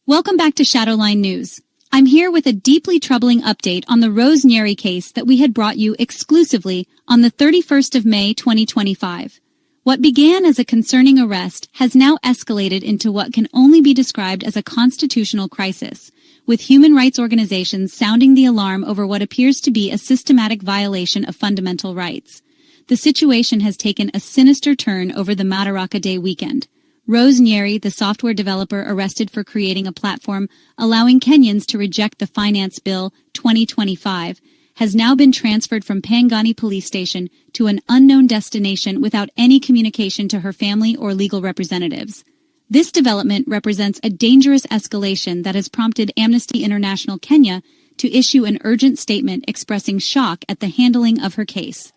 Welcome back to Shadowline News. I'm here with a deeply troubling update on the Rose Njeri case that we had brought you exclusively on the 31st of May 2025. What began as a concerning arrest has now escalated into what can only be described as a constitutional crisis, with human rights organizations sounding the alarm over what appears to be a systematic violation of fundamental rights. The situation has taken a sinister turn over the Madaraka Day weekend. Rose Njeri, the software developer arrested for creating a platform allowing Kenyans to reject the Finance Bill 2025, has now been transferred from Pangani Police Station to an unknown destination without any communication to her family or legal representatives. This development represents a dangerous escalation that has prompted Amnesty International Kenya to issue an urgent statement expressing shock at the handling of her case.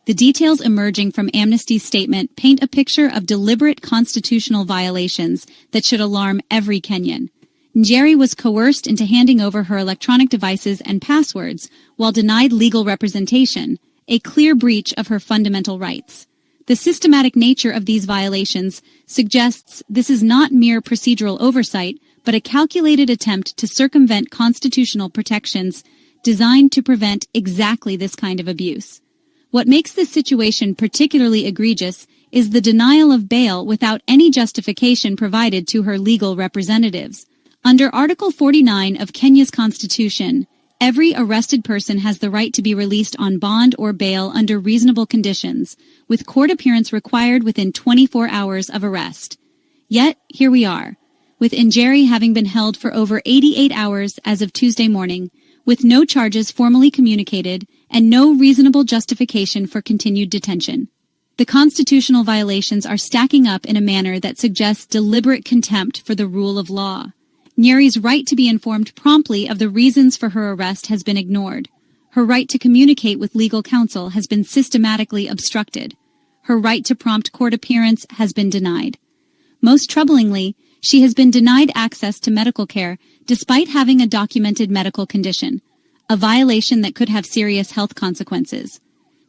The details emerging from Amnesty's statement paint a picture of deliberate constitutional violations that should alarm every Kenyan. Njeri was coerced into handing over her electronic devices and passwords while denied legal representation, a clear breach of her fundamental rights. The systematic nature of these violations suggests this is not mere procedural oversight, but a calculated attempt to circumvent constitutional protections designed to prevent exactly this kind of abuse. What makes this situation particularly egregious is the denial of bail without any justification provided to her legal representatives. Under Article 49 of Kenya's Constitution, every arrested person has the right to be released on bond or bail under reasonable conditions, with court appearance required within 24 hours of arrest. Yet, here we are, with Njeri having been held for over 88 hours as of Tuesday morning, with no charges formally communicated and no reasonable justification for continued detention. The constitutional violations are stacking up in a manner that suggests deliberate contempt for the rule of law. Njeri's right to be informed promptly of the reasons for her arrest has been ignored. Her right to communicate with legal counsel has been systematically obstructed. Her right to prompt court appearance has been denied. Most troublingly, she has been denied access to medical care despite having a documented medical condition, a violation that could have serious health consequences.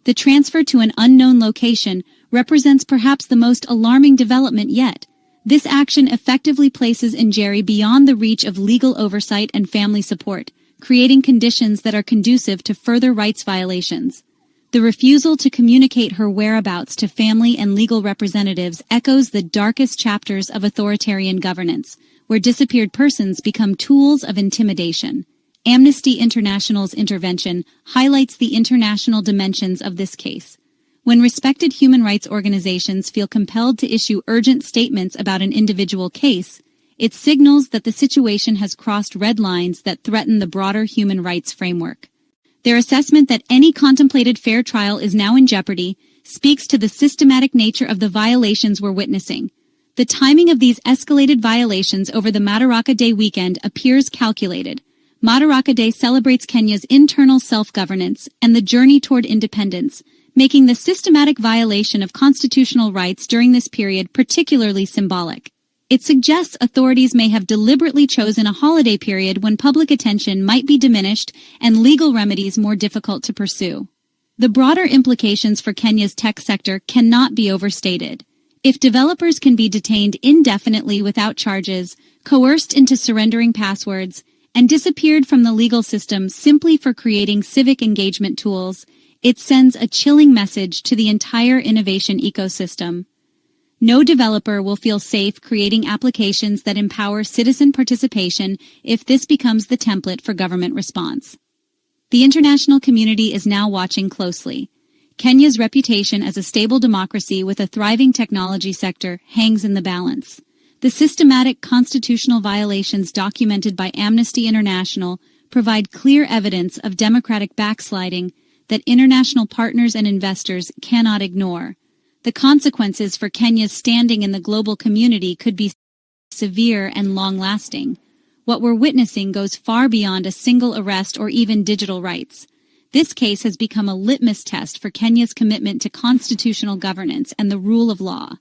The transfer to an unknown location represents perhaps the most alarming development yet. This action effectively places Njeri beyond the reach of legal oversight and family support, creating conditions that are conducive to further rights violations. The refusal to communicate her whereabouts to family and legal representatives echoes the darkest chapters of authoritarian governance, where disappeared persons become tools of intimidation. Amnesty International's intervention highlights the international dimensions of this case. When respected human rights organizations feel compelled to issue urgent statements about an individual case, it signals that the situation has crossed red lines that threaten the broader human rights framework. Their assessment that any contemplated fair trial is now in jeopardy speaks to the systematic nature of the violations we're witnessing. The timing of these escalated violations over the Madaraka Day weekend appears calculated. Madaraka Day celebrates Kenya's internal self-governance and the journey toward independence, making the systematic violation of constitutional rights during this period particularly symbolic. It suggests authorities may have deliberately chosen a holiday period when public attention might be diminished and legal remedies more difficult to pursue. The broader implications for Kenya's tech sector cannot be overstated. If developers can be detained indefinitely without charges, coerced into surrendering passwords, and disappeared from the legal system simply for creating civic engagement tools, it sends a chilling message to the entire innovation ecosystem. No developer will feel safe creating applications that empower citizen participation if this becomes the template for government response. The international community is now watching closely. Kenya's reputation as a stable democracy with a thriving technology sector hangs in the balance. The systematic constitutional violations documented by Amnesty International provide clear evidence of democratic backsliding that international partners and investors cannot ignore. The consequences for Kenya's standing in the global community could be severe and long-lasting. What we're witnessing goes far beyond a single arrest or even digital rights. This case has become a litmus test for Kenya's commitment to constitutional governance and the rule of law.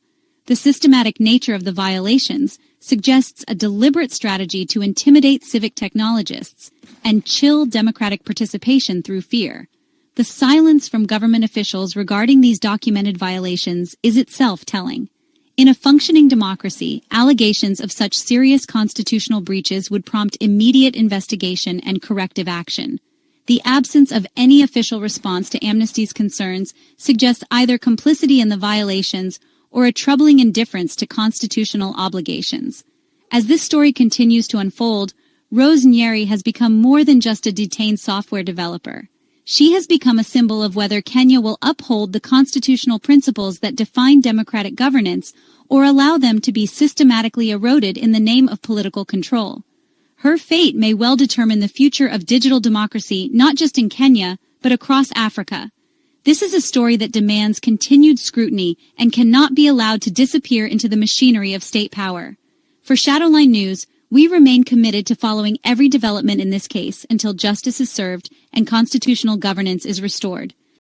The systematic nature of the violations suggests a deliberate strategy to intimidate civic technologists and chill democratic participation through fear. The silence from government officials regarding these documented violations is itself telling. In a functioning democracy, allegations of such serious constitutional breaches would prompt immediate investigation and corrective action. The absence of any official response to Amnesty's concerns suggests either complicity in the violations or a troubling indifference to constitutional obligations. As this story continues to unfold, Rose Njeri has become more than just a detained software developer. She has become a symbol of whether Kenya will uphold the constitutional principles that define democratic governance or allow them to be systematically eroded in the name of political control. Her fate may well determine the future of digital democracy not just in Kenya, but across Africa. This is a story that demands continued scrutiny and cannot be allowed to disappear into the machinery of state power. For Shadowline News, we remain committed to following every development in this case until justice is served and constitutional governance is restored.